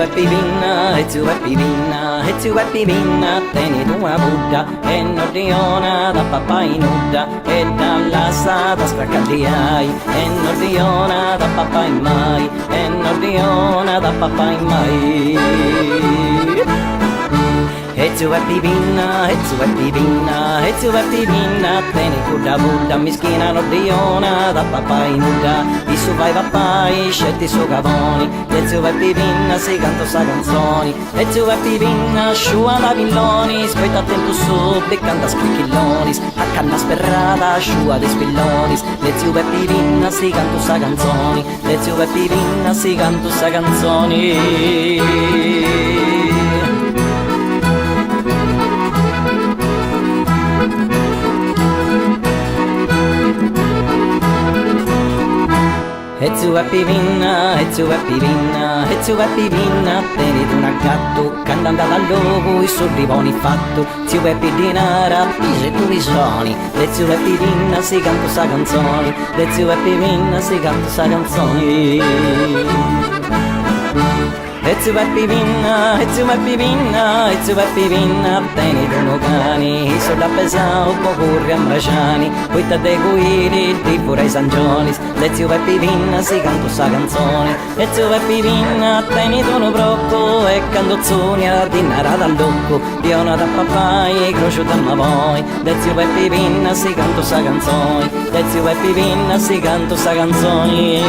Happy Vinna, it's you Happy Vinna, it's you Happy Vinna, tieni tu una Buddha, e Nordiona da papà in nuda, e dalla strada spraccagliai, e Nordiona da papà in mai, e Nordiona da papà in mai. It's you Happy Vinna, it's you Happy Vinna, it's you Happy Vinna, tieni tu da Buddha, mischina Nordiona da papà in nuda, i su vai pappai, scetti su cavoni, it's you Happy Vinna, si canto sa canzoni, it's you Happy Vinna, sciua da villoni, aspetta tempo su, e canta spicchillonis, a canna sperrata, sciua dei spillonis, it's you Happy Vinna, si canto sa canzoni, it's you Happy Vinna, si canto sa canzoni. It's you Happy Vinna, it's you Happy Vinna, it's you Happy Vinna, tieni tu una gatto, cantando dal logo, i sorrivoni fatto, it's you Happy Dinara, pise tu risoni, it's you Happy Vinna, si canto sa canzoni, it's you Happy Vinna, si canto sa canzoni. It's you Happy Vinna, it's you Happy Vinna, it's you Happy Vinna, tieni tu no cani, i soldi a pesao, corri a Mraciani, poi te dei guidi, di pure ai Sanjonis, it's you Happy Vinna, si canto sa canzone, it's you Happy Vinna, tieni tu no brocco, e candozzoni a dinara dal locco, piona da papai, crocio da mavoi, it's you Happy Vinna, si canto sa canzoni, it's you Happy Vinna, si canto sa canzoni.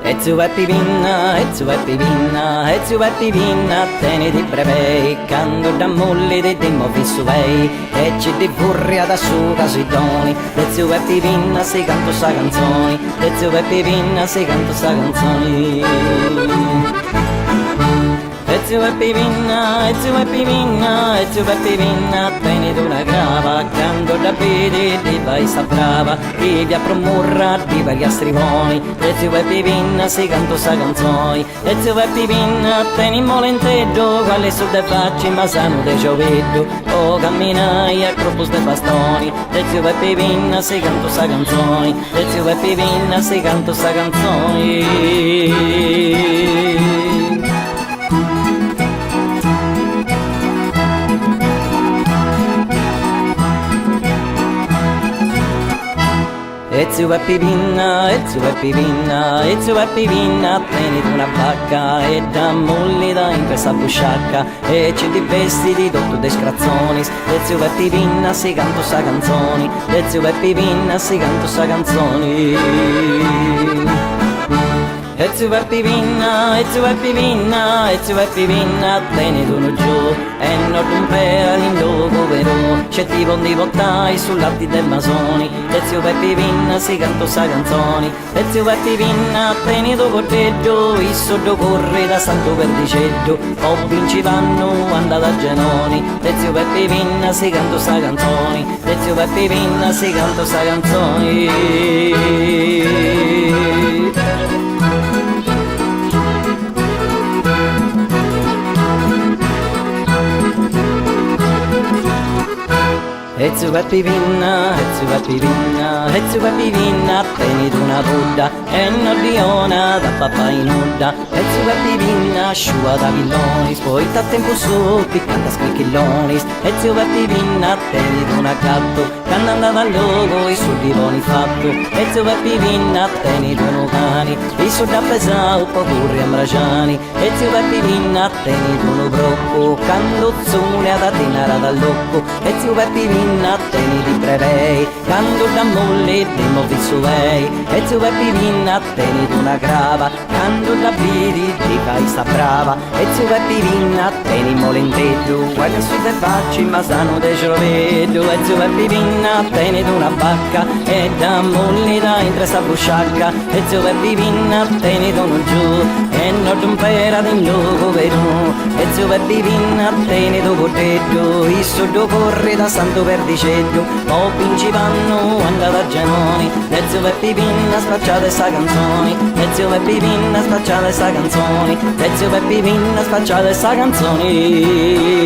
It's you Happy Vinna, it's you Happy Vinna, it's you Happy Vinna, tieni di brevei, cando da molli di dimmo fissuvei, e ci di furria da su casidoni, it's you Happy Vinna, si canto sa canzoni, it's you Happy Vinna, si canto sa canzoni. It's you Happy Vinna, it's you Happy Vinna, it's you Happy Vinna, tieni tu una grava, cando da pidi, di vai sta brava, vivi a promurra, di vari astrivoni, it's you Happy Vinna, si canto sa canzoni, it's you Happy Vinna, tieni molenteggio, quale su de facci, ma sanno de gioveddo, o camminai a corpus de bastoni, it's you Happy Vinna, si canto sa canzoni, it's you Happy Vinna, si canto sa canzoni. It's you Happy Vinna, it's you Happy Vinna, it's you Happy Vinna, tieni tu una vacca e da mollida in questa busciacca e ci di vestiti tutto dei scrazzoni, it's you Happy Vinna, si canto sa canzoni, it's you Happy Vinna, si canto sa canzoni. It's you Happy Vinna, it's you Happy Vinna, it's you Happy Vinna, tieni tu no giù e non rompere in loco vero, c'è tipo di bottai sull'alti del masoni, it's you Happy Vinna, si canto sa canzoni, it's you Happy Vinna, tieni tu corteggio, il sotto corre da Santo Perdiceggio, o vinci vanno, anda da Genoni, it's you Happy Vinna, si canto sa canzoni, it's you Happy Vinna, si canto sa canzoni. It's you Happy Vinna, it's you Happy Vinna, it's you Happy Vinna, tieni tu una Buddha, e Nordiona da papà in nuda, it's you Happy Vinna, sciua da villoni, poi da tempo su, piccanta spicchillonis, it's you Happy Vinna, tieni tu una gatto, cantando dal logo, i sorrivoni fatto, it's you Happy Vinna, tieni tu no cani, i soldi a pesao, corri a Mraciani, it's you Happy Vinna, tieni tu no brocco, candozzone ad dinara dal locco, it's you Happy Vinna, tieni di brevei, cando da molle di movi suei, it's you Happy Vinna, tieni tu una grava, cando da vidi di vai sta brava, it's you Happy Vinna, tieni molenteggio, guarda su te facci ma sanno de gioveddo, it's you Happy Vinna, tieni tu una bacca, e da molle da in sta busciacca, it's you Happy Vinna, tieni tu no giù, e non rompere in loco vero, it's you Happy Vinna, tieni tu corteggio, il sotto corre da Santo Perdiceggio, o vinci vanno, anda da Genoni, it's you Happy Vinna, spacciate sta canzoni, it's you Happy Vinna, spacciate sta canzoni, it's you Happy Vinna, spacciate sta canzoni.